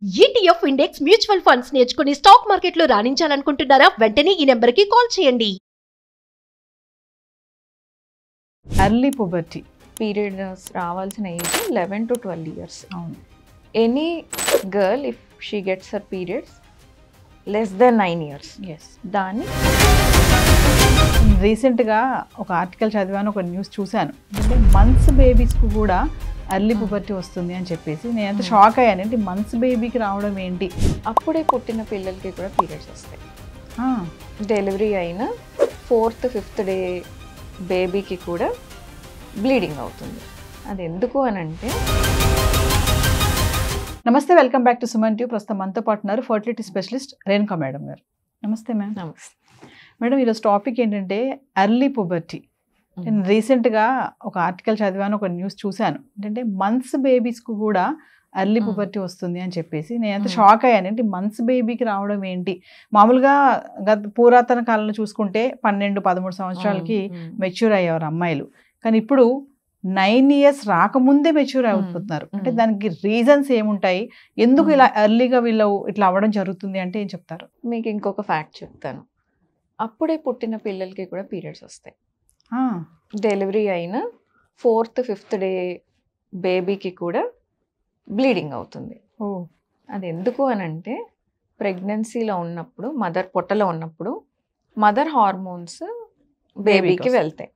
ETF index mutual funds నేర్చుకుని stock మార్కెట్లో రాణించాలనుకుంటున్నారా? వెంటనే ఈ నెంబర్కి కాల్ చేయండి. ఎర్లీ పుబర్టీ పీరియడ్స్ రావాల్సిన ఏజ్ 11 to 12 years. అవును. Any girl if she gets her periods less then 9 years, yes. దాన్ని రీసెంట్గా ఒక ఆర్టికల్ చదివాను, ఒక న్యూస్ చూశాను. అంటే మంత్స్ బేబీస్కు కూడా ఎర్లీ పుబర్టీ వస్తుంది అని చెప్పేసి నేను ఎంత షాక్ అయ్యాను. ఏంటి మంత్స్ బేబీకి రావడం ఏంటి? అప్పుడే పుట్టిన పిల్లలకి కూడా పీరియడ్స్ వస్తాయి. ఆ, డెలివరీ అయిన 4th, 5th డే బేబీకి కూడా బ్లీడింగ్ అవుతుంది. అది ఎందుకు అని అంటే, నమస్తే, welcome back to Suman tube. ప్రస్తుతం మనతో పాటు ఉన్నారు ఫర్టిలిటీ స్పెషలిస్ట్ రేణుకా మేడం గారు. నమస్తే మ్యామ్. నమస్తే. మేడం, ఈరోజు టాపిక్ ఏంటంటే ఎర్లీ పుబర్టీ. నేను రీసెంట్గా ఒక ఆర్టికల్ చదివాను, ఒక న్యూస్ చూశాను. ఏంటంటే మంత్స్ బేబీస్కు కూడా ఎర్లీ పుబర్టీ వస్తుంది అని చెప్పేసి నేను ఎంత షాక్ అయ్యాను. ఏంటి మంత్స్ బేబీకి రావడం ఏంటి? మామూలుగా పురాతన కాలంలో చూసుకుంటే 12-13 సంవత్సరాలకి మెచ్యూర్ అయ్యేవారు అమ్మాయిలు. కానీ ఇప్పుడు 9 years రాకముందే మెచ్యూర్ అయిపోతున్నారు. అంటే దానికి రీజన్స్ ఏముంటాయి? ఎందుకు ఇలా ఎర్లీగా వీళ్ళు ఇట్లా అవ్వడం జరుగుతుంది అంటే ఏం చెప్తారు? మీకు ఇంకొక ఫ్యాక్ట్ చెప్తాను. అప్పుడే పుట్టిన పిల్లలకి కూడా పీరియడ్స్ వస్తాయి. డెలివరీ అయిన 4th, 5th డే బేబీకి కూడా బ్లీడింగ్ అవుతుంది. ఓ, అది ఎందుకు అని అంటే, ప్రెగ్నెన్సీలో ఉన్నప్పుడు, మదర్ పొట్టలో ఉన్నప్పుడు మదర్ హార్మోన్స్ బేబీకి వెళ్తాయి.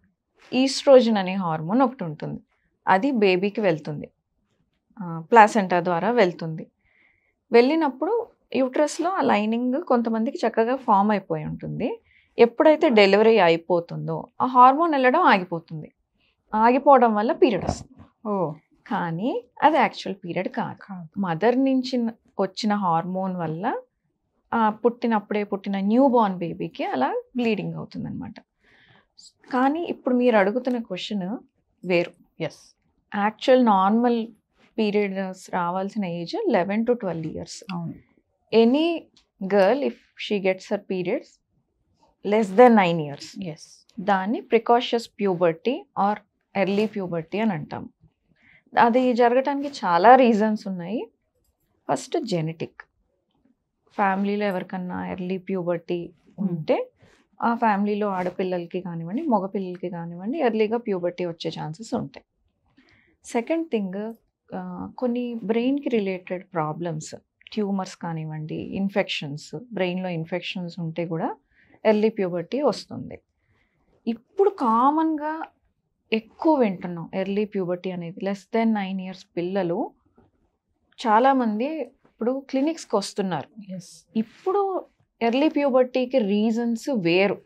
ఈస్ట్రోజన్ అనే హార్మోన్ ఒకటి ఉంటుంది, అది బేబీకి వెళ్తుంది, ప్లాసెంటా ద్వారా వెళ్తుంది. వెళ్ళినప్పుడు యూట్రస్లో ఆ లైనింగ్ కొంతమందికి చక్కగా ఫామ్ అయిపోయి ఉంటుంది. ఎప్పుడైతే డెలివరీ అయిపోతుందో ఆ హార్మోన్ వెళ్ళడం ఆగిపోతుంది. ఆగిపోవడం వల్ల పీరియడ్ వస్తుంది. ఓ, కానీ అది యాక్చువల్ పీరియడ్ కాదు. మదర్ నుంచి వచ్చిన హార్మోన్ వల్ల పుట్టినప్పుడే పుట్టిన న్యూ బార్న్ బేబీకి అలా బ్లీడింగ్ అవుతుంది అనమాట. కానీ ఇప్పుడు మీరు అడుగుతున్న క్వశ్చన్ వేరు. ఎస్. యాక్చువల్ నార్మల్ పీరియడ్స్ రావాల్సిన ఏజ్ 11 to 12 years. అవును. Any girl if she gets her periods less then 9 years, yes. దాన్ని precocious puberty or early puberty అని అంటాం. అది జరగటానికి చాలా రీజన్స్ ఉన్నాయి. First genetic. ఫ్యామిలీలో ఎవరికన్నా ఎర్లీ ప్యూబర్టీ ఉంటే ఆ ఫ్యామిలీలో ఆడపిల్లలకి కానివ్వండి, మగపిల్లలకి కానివ్వండి, ఎర్లీగా ప్యూబర్టీ వచ్చే ఛాన్సెస్ ఉంటాయి. సెకండ్ థింగ్, కొన్ని బ్రెయిన్కి రిలేటెడ్ ప్రాబ్లమ్స్, ట్యూమర్స్ కానివ్వండి, ఇన్ఫెక్షన్స్, బ్రెయిన్లో ఇన్ఫెక్షన్స్ ఉంటే కూడా ఎర్లీ ప్యూబర్టీ వస్తుంది. ఇప్పుడు కామన్గా ఎక్కువ వింటున్నాం ఎర్లీ ప్యూబర్టీ అనేది. లెస్ దెన్ 9 years పిల్లలు చాలామంది ఇప్పుడు క్లినిక్స్కి వస్తున్నారు. ఎస్. ఇప్పుడు ఎర్లీ ప్యూబర్టీకి రీజన్స్ వేరు.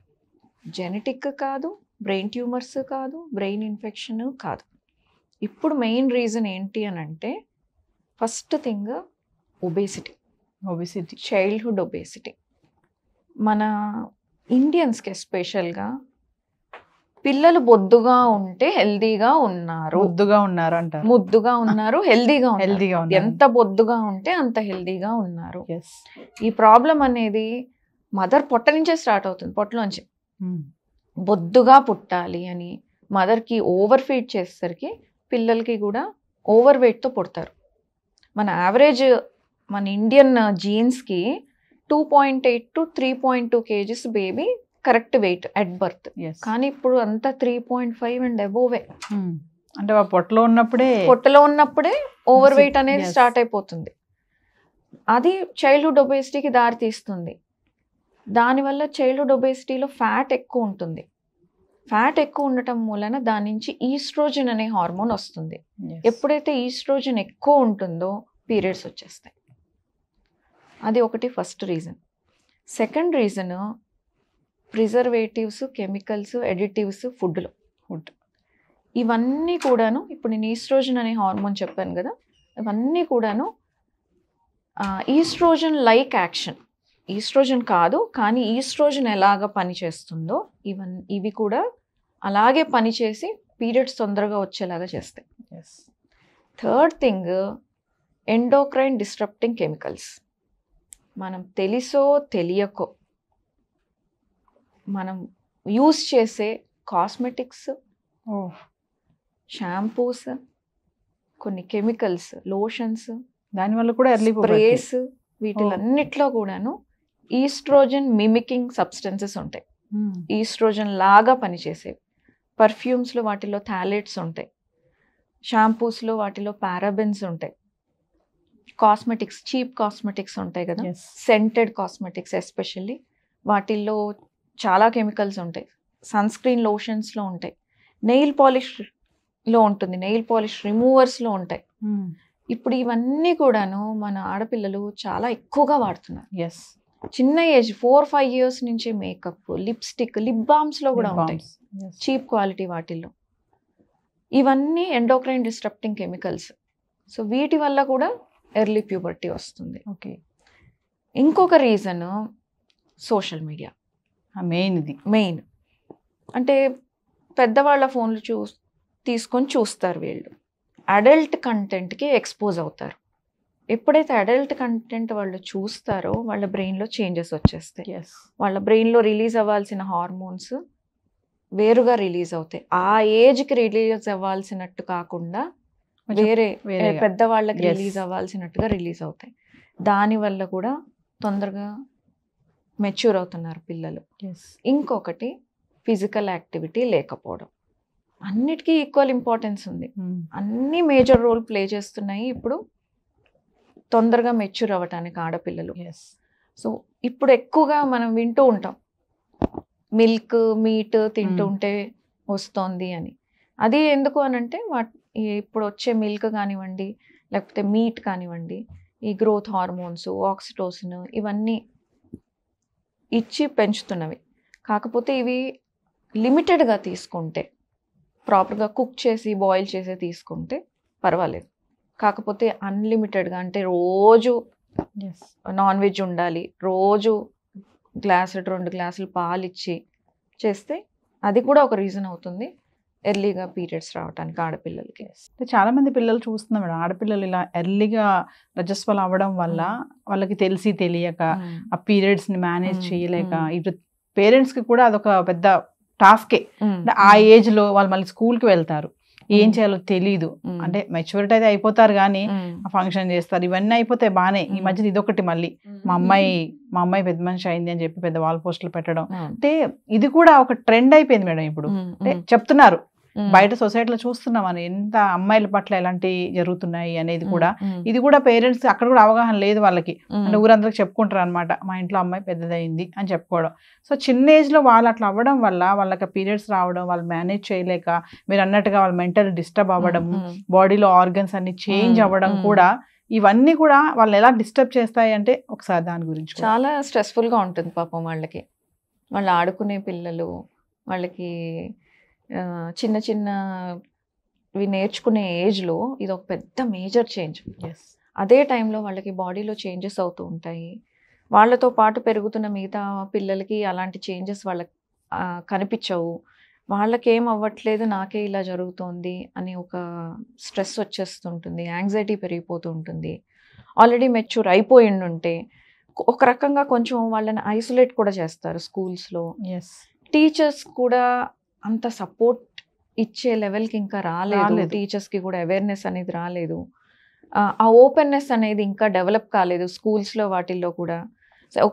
జెనెటిక్ కాదు, బ్రెయిన్ ట్యూమర్స్ కాదు, బ్రెయిన్ ఇన్ఫెక్షన్ కాదు. ఇప్పుడు మెయిన్ రీజన్ ఏంటి అని అంటే, first thing obesity. Obesity, childhood obesity. మన ఇండియన్స్కి ఎస్పెషల్గా పిల్లలు బొద్దుగా ఉంటే హెల్దీగా ఉన్నారు, ముద్దుగా ఉన్నారు అంటారు. ముద్దుగా ఉన్నారు, హెల్దీగా హెల్దీగా ఉన్నారు. ఉన్నారు. ఎంత బొద్దుగా ఉంటే అంత హెల్దీగా ఉన్నారు. ఎస్. ఈ ప్రాబ్లం అనేది మదర్ పొట్ట నుంచే స్టార్ట్ అవుతుంది. పొట్టలోంచి బొద్దుగా పుట్టాలి అని మదర్కి ఓవర్ ఫీడ్ చేసేసరికి పిల్లలకి కూడా ఓవర్ వెయిట్తో పుడతారు. మన యావరేజ్ మన ఇండియన్ జీన్స్కి 2.8 to 3.2 kgs baby correct weight at birth. Yes. కానీ ఇప్పుడు అంతా 3.5 and అబోవే. అంటే ఆ పొట్టలో ఉన్నప్పుడే ఓవర్ వెయిట్ అనేది Yes. స్టార్ట్ స్టార్ట్ అయిపోతుంది. అది చైల్డ్హుడ్ ఒబేసిటీకి దారి తీస్తుంది. దానివల్ల చైల్డ్హుడ్ ఒబేసిటీలో ఫ్యాట్ ఎక్కువ ఉంటుంది. ఫ్యాట్ ఎక్కువ ఉండటం మూలన దాని నుంచి ఈస్ట్రోజన్ అనే హార్మోన్ వస్తుంది. ఎప్పుడైతే ఈస్ట్రోజన్ ఎక్కువ ఉంటుందో పీరియడ్స్ వచ్చేస్తాయి. అది ఒకటి first reason. Second reason, preservatives, chemicals, additives ఫుడ్లో. ఇవన్నీ కూడాను, ఇప్పుడు నేను ఈస్ట్రోజన్ అనే హార్మోన్ చెప్పాను కదా, ఇవన్నీ కూడాను ఈస్ట్రోజన్ లైక్ యాక్షన్. ఈస్ట్రోజన్ కాదు, కానీ ఈస్ట్రోజన్ ఎలాగ పనిచేస్తుందో ఇవి కూడా అలాగే పనిచేసి పీరియడ్స్ తొందరగా వచ్చేలాగా చేస్తాయి. Third thing, endocrine disrupting chemicals. మనం తెలుసో తెలియకో మనం యూస్ చేసే కాస్మెటిక్స్, షాంపూస్, కొన్ని కెమికల్స్, లోషన్స్, దానివల్ల కూడా ఎర్లీ స్ప్రేస్ వీటిలన్నిట్లో కూడాను ఈస్ట్రోజన్ మిమికింగ్ సబ్స్టెన్సెస్ ఉంటాయి, ఈస్ట్రోజన్ లాగా పనిచేసేవి. పర్ఫ్యూమ్స్లో వాటిలో థాలేట్స్ ఉంటాయి, షాంపూస్లో వాటిలో పారాబెన్స్ ఉంటాయి, కాస్మెటిక్స్ చీప్ కాస్మెటిక్స్ ఉంటాయి కదా, సెంటెడ్ కాస్మెటిక్స్ ఎస్పెషల్లీ వాటిల్లో చాలా కెమికల్స్ ఉంటాయి, సన్ స్క్రీన్ లోషన్స్లో ఉంటాయి, నెయిల్ పాలిష్లో ఉంటుంది, నెయిల్ పాలిష్ రిమూవర్స్లో ఉంటాయి. ఇప్పుడు ఇవన్నీ కూడాను మన ఆడపిల్లలు చాలా ఎక్కువగా వాడుతున్నారు. చిన్న ఏజ్ 4-5 years నుంచి మేకప్, లిప్స్టిక్, లిప్ బామ్స్లో కూడా ఉంటాయి చీప్ క్వాలిటీ వాటిల్లో. ఇవన్నీ ఎండోక్రైన్ డిస్టర్బింగ్ కెమికల్స్. సో వీటి వల్ల కూడా ఎర్లీ ప్యూబర్టీ వస్తుంది. ఓకే. ఇంకొక రీజన్ సోషల్ మీడియా. మెయిన్ అంటే పెద్దవాళ్ళ ఫోన్లు తీసుకొని చూస్తారు వీళ్ళు, అడల్ట్ కంటెంట్కి ఎక్స్పోజ్ అవుతారు. ఎప్పుడైతే అడల్ట్ కంటెంట్ వాళ్ళు చూస్తారో వాళ్ళ బ్రెయిన్లో చేంజెస్ వచ్చేస్తాయి. వాళ్ళ బ్రెయిన్లో రిలీజ్ అవ్వాల్సిన హార్మోన్స్ వేరుగా రిలీజ్ అవుతాయి. ఆ ఏజ్కి రిలీజ్ అవ్వాల్సినట్టు కాకుండా వేరే పెద్దవాళ్ళకి రిలీజ్ అవ్వాల్సినట్టుగా రిలీజ్ అవుతాయి. దానివల్ల కూడా తొందరగా మెచ్యూర్ అవుతున్నారు పిల్లలు. ఇంకొకటి ఫిజికల్ యాక్టివిటీ లేకపోవడం. అన్నిటికీ ఈక్వల్ ఇంపార్టెన్స్ ఉంది, అన్ని మేజర్ రోల్ ప్లే చేస్తున్నాయి ఇప్పుడు తొందరగా మెచ్యూర్ అవ్వటానికి ఆడపిల్లలు. సో ఇప్పుడు ఎక్కువగా మనం వింటూ ఉంటాం మిల్క్ మీట్ తింటూ ఉంటే వస్తుంది అని. అది ఎందుకు అనంటే ఇప్పుడు వచ్చే మిల్క్ కానివ్వండి లేకపోతే మీట్ కానివ్వండి, ఈ గ్రోత్ హార్మోన్స్, ఆక్సిటోసిన్ ఇవన్నీ ఇచ్చి పెంచుతున్నవి. కాకపోతే ఇవి లిమిటెడ్గా తీసుకుంటే, ప్రాపర్గా కుక్ చేసి బాయిల్ చేసి తీసుకుంటే పర్వాలేదు. కాకపోతే అన్లిమిటెడ్గా అంటే రోజు నాన్ వెజ్ ఉండాలి, రోజు 1-2 గ్లాసులు పాలు ఇచ్చి చేస్తే అది కూడా ఒక రీజన్ అవుతుంది ఎర్లీగా పీరియడ్స్ రావడానికి ఆడపిల్లలకి. చాలా మంది పిల్లలు చూస్తున్నాం మేడం, ఆడపిల్లలు ఇలా ఎర్లీగా రజస్వలు అవ్వడం వల్ల వాళ్ళకి తెలిసి తెలియక ఆ పీరియడ్స్ ని మేనేజ్ చేయలేక, ఇప్పుడు పేరెంట్స్ కి కూడా అదొక పెద్ద టాస్కే. ఆ ఏజ్ లో వాళ్ళు మళ్ళీ స్కూల్ కి వెళ్తారు, ఏం చేయాలో తెలీదు. అంటే మెచ్యూరిటీ అయితే అయిపోతారు కానీ ఫంక్షన్ చేస్తారు, ఇవన్నీ అయిపోతాయి బానే. ఈ మధ్య ఇదొకటి మళ్ళీ మా అమ్మాయి పెద్ద మనిషి అయింది అని చెప్పి పెద్ద వాల్ పోస్టులు పెట్టడం, అంటే ఇది కూడా ఒక ట్రెండ్ అయిపోయింది మేడం ఇప్పుడు. అంటే చెప్తున్నారు బయట సొసైటీలో చూస్తున్నాం అని, ఎంత అమ్మాయిల పట్ల ఎలాంటి జరుగుతున్నాయి అనేది కూడా. ఇది కూడా పేరెంట్స్ అక్కడ కూడా అవగాహన లేదు వాళ్ళకి, అంటే ఊరందరికి చెప్పుకుంటారు అనమాట, మా ఇంట్లో అమ్మాయి పెద్దదైంది అని చెప్పుకోవడం. సో చిన్న ఏజ్ లో వాళ్ళు అట్లా అవ్వడం వల్ల వాళ్ళకి పీరియడ్స్ రావడం, వాళ్ళు మేనేజ్ చేయలేక మీరు అన్నట్టుగా వాళ్ళు మెంటల్ డిస్టర్బ్ అవ్వడం, బాడీలో ఆర్గన్స్ అన్ని చేంజ్ అవ్వడం కూడా, ఇవన్నీ కూడా వాళ్ళని ఎలా డిస్టర్బ్ చేస్తాయి అంటే ఒకసారి దాని గురించి. చాలా స్ట్రెస్ఫుల్ గా ఉంటుంది పాపం వాళ్ళకి. వాళ్ళు ఆడుకునే పిల్లలు, వాళ్ళకి చిన్న చిన్నవి నేర్చుకునే ఏజ్లో ఇది ఒక పెద్ద మేజర్ చేంజ్. అదే టైంలో వాళ్ళకి బాడీలో చేంజెస్ అవుతూ ఉంటాయి. వాళ్ళతో పాటు పెరుగుతున్న మిగతా పిల్లలకి అలాంటి చేంజెస్ వాళ్ళకి కనిపించవు. వాళ్ళకేం అవ్వట్లేదు, నాకే ఇలా జరుగుతోంది అని ఒక స్ట్రెస్ వచ్చేస్తుంటుంది, యాంగ్జైటీ పెరిగిపోతూ ఉంటుంది. ఆల్రెడీ మెచ్యూర్ అయిపోయి ఉంటే ఒక రకంగా కొంచెం వాళ్ళని ఐసోలేట్ కూడా చేస్తారు స్కూల్స్లో. టీచర్స్ కూడా అంత సపోర్ట్ ఇచ్చే లెవెల్కి ఇంకా రాలేదు, టీచర్స్కి కూడా అవేర్నెస్ అనేది రాలేదు, ఆ ఓపెన్నెస్ అనేది ఇంకా డెవలప్ కాలేదు స్కూల్స్లో వాటిల్లో కూడా.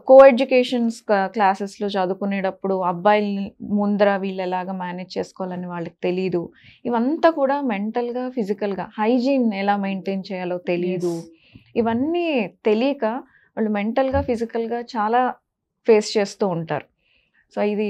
కో ఎడ్యుకేషన్స్ క్లాసెస్లో చదువుకునేటప్పుడు అబ్బాయిల ముందర వీళ్ళు ఎలాగ మేనేజ్ చేసుకోవాలని వాళ్ళకి తెలీదు. ఇవంతా కూడా మెంటల్గా ఫిజికల్గా హైజీన్ ఎలా మెయింటైన్ చేయాలో తెలీదు. ఇవన్నీ తెలియక వాళ్ళు మెంటల్గా ఫిజికల్గా చాలా ఫేస్ చేస్తూ ఉంటారు. సో ఇది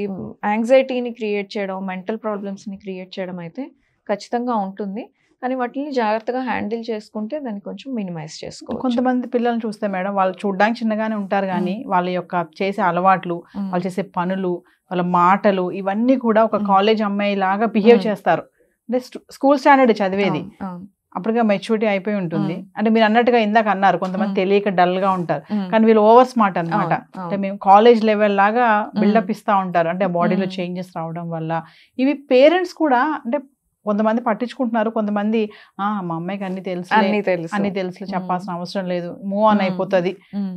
యాంగ్జైటీని క్రియేట్ చేయడం, మెంటల్ ప్రాబ్లమ్స్ని క్రియేట్ చేయడం అయితే ఖచ్చితంగా ఉంటుంది. కానీ వాటిని జాగ్రత్తగా హ్యాండిల్ చేసుకుంటే దాన్ని కొంచెం మినిమైజ్ చేసుకోవచ్చు. కొంతమంది పిల్లల్ని చూస్తే మేడం, వాళ్ళు చూడడానికి చిన్నగానే ఉంటారు కానీ వాళ్ళ యొక్క చేసే అలవాట్లు, వాళ్ళు చేసే పనులు, వాళ్ళ మాటలు ఇవన్నీ కూడా ఒక కాలేజ్ అమ్మాయి లాగా బిహేవ్ చేస్తారు. అంటే స్కూల్ స్టాండర్డ్ చదివేది, అప్పటిగా మెచ్యూరిటీ అయిపోయి ఉంటుంది. అంటే మీరు అన్నట్టుగా ఇందాక అన్నారు కొంతమంది తెలియక డల్ గా ఉంటారు, కానీ వీళ్ళు ఓవర్ స్మార్ట్ అనమాట. అంటే మేము కాలేజ్ లెవెల్ లాగా బిల్డప్ ఇస్తా ఉంటారు, అంటే బాడీలో చేంజెస్ రావడం వల్ల. ఇవి పేరెంట్స్ కూడా అంటే కొంతమంది పట్టించుకుంటున్నారు, కొంతమంది మా అమ్మాయికి అన్ని తెలుసు అన్ని తెలుసు చెప్పాల్సిన అవసరం లేదు, మూవ్ ఆన్ అయిపోతుంది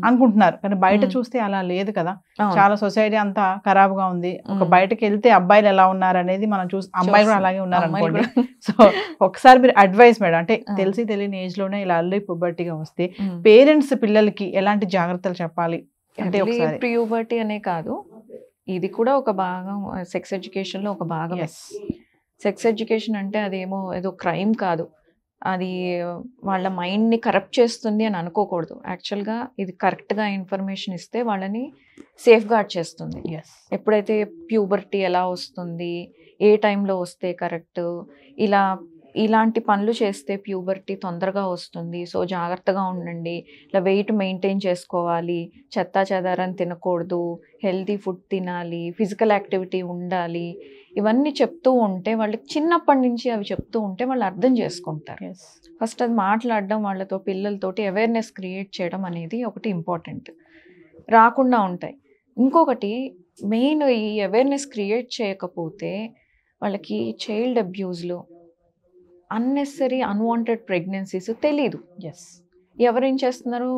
అనుకుంటున్నారు. కానీ బయట చూస్తే అలా లేదు కదా, చాలా సొసైటీ అంతా ఖరాబ్ గా ఉంది. ఒక బయటకు వెళ్తే అబ్బాయిలు ఎలా ఉన్నారు అనేది మనం చూసి అమ్మాయి కూడా అలాగే ఉన్నారు అనుకోండి. సో ఒకసారి మీరు అడ్వైస్ మేడం, అంటే తెలిసి తెలియని ఏజ్ లోనే ఇలా అల్లి పుబర్టీగా వస్తే పేరెంట్స్ పిల్లలకి ఎలాంటి జాగ్రత్తలు చెప్పాలి అంటే? ఒకసారి ప్యూబర్టీ అనే కాదు, ఇది కూడా ఒక భాగం, సెక్స్ ఎడ్యుకేషన్ లో ఒక భాగం. సెక్స్ ఎడ్యుకేషన్ అంటే అదేమో ఏదో క్రైమ్ కాదు, అది వాళ్ళ మైండ్ని కరప్ట్ చేస్తుంది అని అనుకోకూడదు. యాక్చువల్గా ఇది కరెక్ట్గా ఇన్ఫర్మేషన్ ఇస్తే వాళ్ళని సేఫ్ గార్డ్ చేస్తుంది. ఎప్పుడైతే ప్యూబర్టీ ఎలా వస్తుంది, ఏ టైంలో వస్తే కరెక్ట్, ఇలాంటి పనులు చేస్తే ప్యూబర్టీ తొందరగా వస్తుంది, సో జాగ్రత్తగా ఉండండి, ఇలా వెయిట్ మెయింటైన్ చేసుకోవాలి, చెత్తా చెదారం తినకూడదు, హెల్తీ ఫుడ్ తినాలి, ఫిజికల్ యాక్టివిటీ ఉండాలి, ఇవన్నీ చెప్తూ ఉంటే వాళ్ళకి చిన్నప్పటి నుంచి అవి చెప్తూ ఉంటే వాళ్ళు అర్థం చేసుకుంటారు. ఫస్ట్ అది మాట్లాడడం, వాళ్ళతో పిల్లలతోటి అవేర్నెస్ క్రియేట్ చేయడం అనేది ఒకటి ఇంపార్టెంట్, రాకుండా ఉంటాయి. ఇంకొకటి మెయిన్, ఈ అవేర్నెస్ క్రియేట్ చేయకపోతే వాళ్ళకి చైల్డ్ అబ్యూజ్లు, అన్నెసరీ అన్వాంటెడ్ ప్రెగ్నెన్సీస్ తెలీదు. ఎవరేం చేస్తున్నారో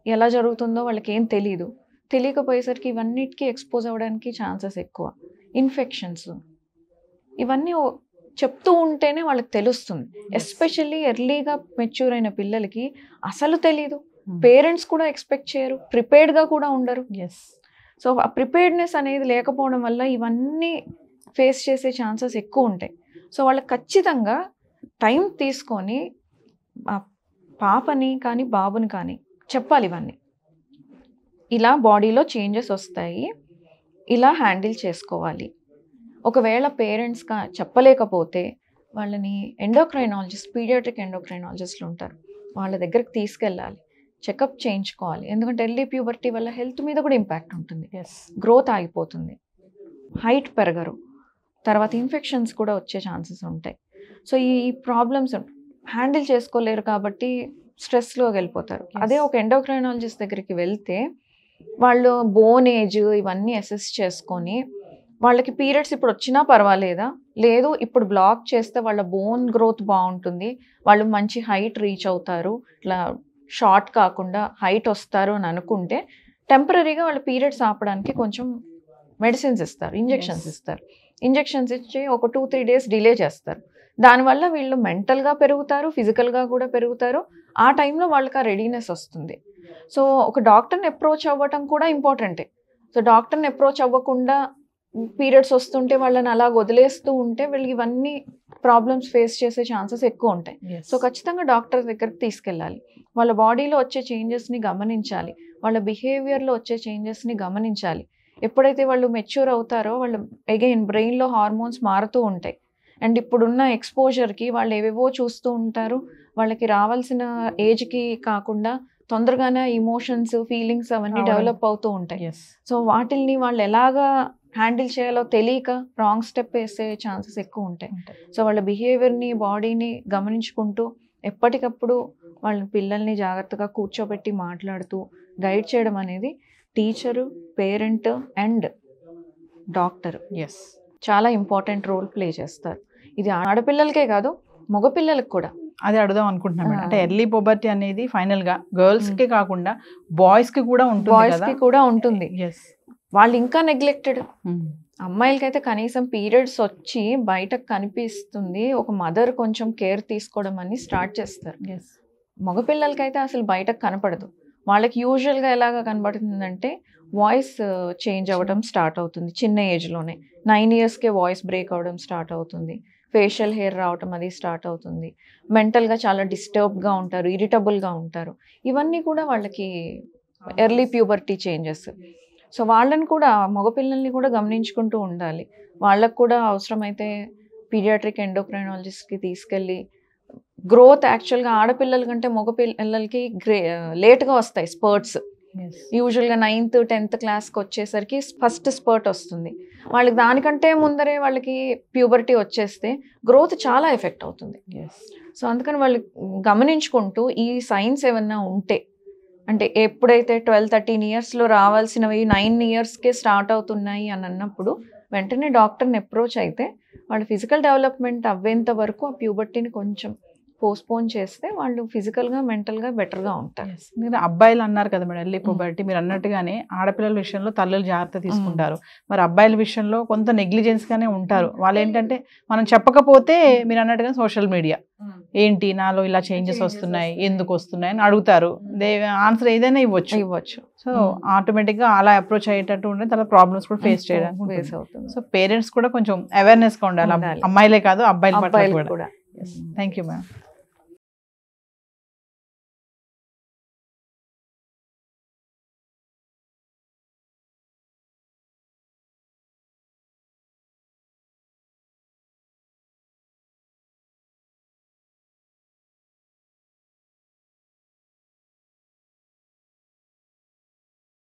ఎలా జరుగుతుందో వాళ్ళకి ఏం తెలీదు. తెలియకపోయేసరికి ఇవన్నిటికీ ఎక్స్పోజ్ అవ్వడానికి ఛాన్సెస్ ఎక్కువ. ఇన్ఫెక్షన్స్, ఇవన్నీ చెప్తూ ఉంటేనే వాళ్ళకి తెలుస్తుంది. ఎస్పెషల్లీ ఎర్లీగా మెచ్యూర్ అయిన పిల్లలకి అసలు తెలీదు, పేరెంట్స్ కూడా ఎక్స్పెక్ట్ చేయరు, ప్రిపేర్డ్గా కూడా ఉండరు. సో ఆ ప్రిపేర్డ్నెస్ అనేది లేకపోవడం వల్ల ఇవన్నీ ఫేస్ చేసే ఛాన్సెస్ ఎక్కువ ఉంటాయి. సో వాళ్ళకి ఖచ్చితంగా టైం తీసుకొని ఆ పాపని కానీ బాబుని కానీ చెప్పాలి, ఇవన్నీ ఇలా బాడీలో చేంజెస్ వస్తాయి, ఇలా హ్యాండిల్ చేసుకోవాలి. ఒకవేళ పేరెంట్స్ చెప్పలేకపోతే వాళ్ళని ఎండోక్రైనాలజిస్ట్, పీడియాట్రిక్ ఎండోక్రైనాలజిస్ట్లు ఉంటారు, వాళ్ళ దగ్గరికి తీసుకెళ్ళాలి, చెకప్ చేయించుకోవాలి. ఎందుకంటే ఎర్లీ ప్యూబర్టీ వల్ల హెల్త్ మీద కూడా ఇంపాక్ట్ ఉంటుంది, గ్రోత్ ఆగిపోతుంది, హైట్ పెరగరు, తర్వాత ఇన్ఫెక్షన్స్ కూడా వచ్చే ఛాన్సెస్ ఉంటాయి. సో ఈ ప్రాబ్లమ్స్ హ్యాండిల్ చేసుకోలేరు కాబట్టి స్ట్రెస్లో వెళ్ళిపోతారు. అదే ఒక ఎండోక్రైనాలజిస్ట్ దగ్గరికి వెళ్తే వాళ్ళు బోన్ ఏజ్ ఇవన్నీ అసెస్ చేసుకొని వాళ్ళకి పీరియడ్స్ ఇప్పుడు వచ్చినా పర్వాలేదా, లేదు ఇప్పుడు బ్లాక్ చేస్తే వాళ్ళ బోన్ గ్రోత్ బాగుంటుంది, వాళ్ళు మంచి హైట్ రీచ్ అవుతారు, ఇట్లా షార్ట్ కాకుండా హైట్ వస్తారు అని అనుకుంటే టెంపరీగా వాళ్ళ పీరియడ్స్ ఆపడానికి కొంచెం మెడిసిన్స్ ఇస్తారు, ఇంజెక్షన్స్ ఇస్తారు. ఇంజెక్షన్స్ ఇచ్చి ఒక 2-3 days డిలే చేస్తారు. దానివల్ల వీళ్ళు మెంటల్గా పెరుగుతారు, ఫిజికల్గా కూడా పెరుగుతారు. ఆ టైంలో వాళ్ళకి ఆ రెడీనెస్ వస్తుంది. సో ఒక డాక్టర్ని అప్రోచ్ అవ్వటం కూడా ఇంపార్టెంటే. సో డాక్టర్ని అప్రోచ్ అవ్వకుండా పీరియడ్స్ వస్తుంటే వాళ్ళని అలా వదిలేస్తూ ఉంటే వీళ్ళకి ఇవన్నీ ప్రాబ్లమ్స్ ఫేస్ చేసే ఛాన్సెస్ ఎక్కువ ఉంటాయి. సో ఖచ్చితంగా డాక్టర్ దగ్గరికి తీసుకెళ్ళాలి, వాళ్ళ బాడీలో వచ్చే చేంజెస్ని గమనించాలి, వాళ్ళ బిహేవియర్లో వచ్చే చేంజెస్ని గమనించాలి. ఎప్పుడైతే వాళ్ళు మెచ్యూర్ అవుతారో వాళ్ళు అగైన్ బ్రెయిన్లో హార్మోన్స్ మారుతూ ఉంటాయి. అండ్ ఇప్పుడున్న ఎక్స్పోజర్కి వాళ్ళు ఏవేవో చూస్తూ ఉంటారు, వాళ్ళకి రావాల్సిన ఏజ్కి కాకుండా తొందరగానే ఇమోషన్స్, ఫీలింగ్స్ అవన్నీ డెవలప్ అవుతూ ఉంటాయి. సో వాటిల్ని వాళ్ళు ఎలాగా హ్యాండిల్ చేయాలో తెలియక రాంగ్ స్టెప్ వేసే ఛాన్సెస్ ఎక్కువ ఉంటాయి. సో వాళ్ళ బిహేవియర్ని, బాడీని గమనించుకుంటూ ఎప్పటికప్పుడు వాళ్ళ పిల్లల్ని జాగ్రత్తగా కూర్చోబెట్టి మాట్లాడుతూ గైడ్ చేయడం అనేది టీచరు, పేరెంట్ అండ్ డాక్టర్ చాలా ఇంపార్టెంట్ రోల్ ప్లే చేస్తారు. ఇది ఆడపిల్లలకే కాదు, మగపిల్లలకు కూడా. అదే అడుగుదాం అనుకుంటున్నాను, అంటే ఎర్లీ పుబర్టీ అనేది ఫైనల్ గా గర్ల్స్ కి కాకుండా బాయ్స్ కి కూడా ఉంటుంది. వాళ్ళు ఇంకా నెగ్లెక్టెడ్. అమ్మాయిలకైతే కనీసం పీరియడ్స్ వచ్చి బయటకు కనిపిస్తుంది, ఒక మదర్ కొంచెం కేర్ తీసుకోవడం అని స్టార్ట్ చేస్తారు. మగపిల్లలకైతే అసలు బయటకు కనపడదు. వాళ్ళకి యూజువల్గా ఎలాగా కనబడుతుందంటే వాయిస్ చేంజ్ అవ్వడం స్టార్ట్ అవుతుంది చిన్న ఏజ్లోనే. 9 yearsకే వాయిస్ బ్రేక్ అవ్వడం స్టార్ట్ అవుతుంది, ఫేషియల్ హెయిర్ రావటం అది స్టార్ట్ అవుతుంది, మెంటల్గా చాలా డిస్టర్బ్గా ఉంటారు, ఇరిటబుల్గా ఉంటారు. ఇవన్నీ కూడా వాళ్ళకి ఎర్లీ ప్యూబర్టీ చేంజెస్. సో వాళ్ళని కూడా, మగపిల్లల్ని కూడా గమనించుకుంటూ ఉండాలి. వాళ్ళకు కూడా అవసరమైతే పీడియాట్రిక్ ఎండోక్రైనాలజిస్ట్కి తీసుకెళ్ళి, గ్రోత్ యాక్చువల్గా ఆడపిల్లల కంటే మగపిల్లలకి లేట్గా వస్తాయి స్పర్ట్స్. యూజువల్గా 9th, 10th క్లాస్కి వచ్చేసరికి ఫస్ట్ స్పర్ట్ వస్తుంది. వాళ్ళకి దానికంటే ముందరే వాళ్ళకి ప్యూబర్టీ వచ్చేస్తే గ్రోత్ చాలా ఎఫెక్ట్ అవుతుంది. సో అందుకని వాళ్ళు గమనించుకుంటూ ఈ సైన్స్ ఏమన్నా ఉంటే, అంటే ఎప్పుడైతే 12-13 yearsలో రావాల్సినవి 9 yearsకే స్టార్ట్ అవుతున్నాయి అని అన్నప్పుడు వెంటనే డాక్టర్ని అప్రోచ్ అయితే వాళ్ళ ఫిజికల్ డెవలప్మెంట్ అవ్వేంత వరకు ఆ ప్యూబర్టీని కొంచెం పోస్ట్పోన్ చేస్తే వాళ్ళు ఫిజికల్గా మెంటల్గా బెటర్గా ఉంటారు. మీరు అబ్బాయిలు అన్నారు కదా మేడం ఎర్లీ పుబర్టీ, మీరు అన్నట్టుగానే ఆడపిల్లల విషయంలో తల్లులు జాగ్రత్త తీసుకుంటారు, మరి అబ్బాయిల విషయంలో కొంత నెగ్లిజెన్స్ గానే ఉంటారు. వాళ్ళు ఏంటంటే మనం చెప్పకపోతే మీరు అన్నట్టుగా సోషల్ మీడియా ఏంటి నాలో ఇలా చేంజెస్ వస్తున్నాయి, ఎందుకు వస్తున్నాయి అని అడుగుతారు. ఆన్సర్ ఏదైనా ఇవ్వచ్చు. సో ఆటోమేటిక్ గా అలా అప్రోచ్ అయ్యేటట్టు ఉంటే తర్వాత ప్రాబ్లమ్స్ కూడా ఫేస్ చేయడానికి ఫేస్ అవుతుంది. సో పేరెంట్స్ కూడా కొంచెం అవేర్నెస్ గా ఉండాలి, అమ్మాయిలే కాదు అబ్బాయిల పట్ల కూడా. Thank you ma'am.